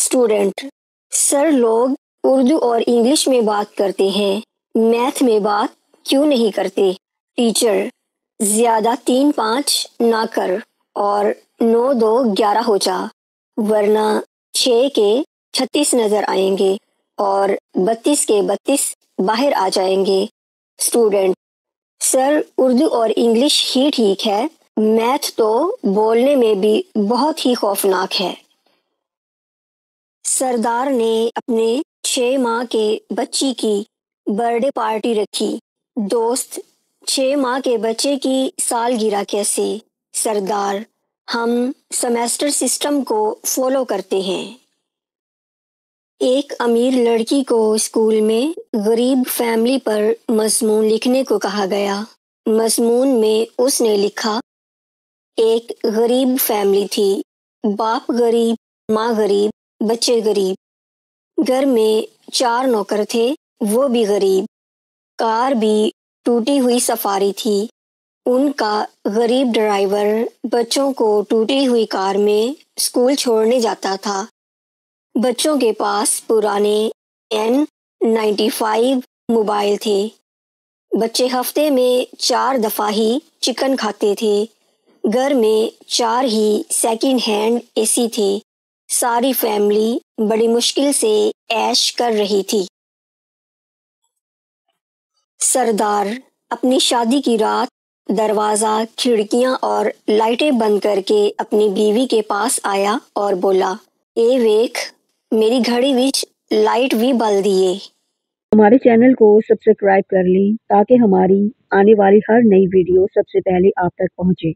Student: سر، لوگ اردو اور English میں بات کرتے ہیں، میتھ میں بات کیوں نہیں کرتے؟ ٹیچر: زیادہ 3 5 نہ کر اور 9 2 11 ہو جا، ورنہ 6 کے 36 نظر آئیں گے اور 32 کے 32 باہر آ جائیں گے۔ اسٹوڈنٹ: سر، اردو اور انگلش ہی ٹھیک ہے، میتھ تو بولنے میں بھی بہت ہی خوفناک ہے۔ سردار نے اپنے 6 ماہ کے بچی کی برتھ ڈے پارٹی رکھی۔ دوست: 6 ماہ کے بچے کی سالگرہ کیسے؟ سردار: ہم سیمیسٹر سسٹم کو فالو کرتے ہیں۔ ایک امیر لڑکی کو اسکول میں غریب فیملی پر مضمون لکھنے کو کہا گیا۔ مضمون میں اس نے لکھا: ایک غریب فیملی تھی، باپ غریب، ماں غریب، بچے غریب۔ گھر میں 4 نوکر تھے، وہ بھی غریب۔ کار بھی ٹوٹی ہوئی سفاری تھی۔ ان کا غریب ڈرائیور بچوں کو ٹوٹی ہوئی کار میں اسکول چھوڑنے جاتا تھا۔ بچوں کے پاس پرانے N95 موبائل تھے۔ بچے ہفتے میں 4 دفعہ ہی چکن کھاتے تھے۔ گھر میں 4 ہی سیکنڈ ہینڈ اے سی تھے۔ ساری فیملی بڑی مشکل سے عیش کر رہی تھی۔ سردار اپنی شادی کی رات دروازہ، کھڑکیاں اور لائٹیں بند کر کے اپنی بیوی کے پاس آیا اور بولا: اے ویکھ، میری گھڑی وچ لائٹ بھی بل دیے۔ ہمارے چینل کو سبسکرائب کر لیں تاکہ ہماری آنے والی ہر نئی ویڈیو سب سے پہلے آپ تک پہنچے۔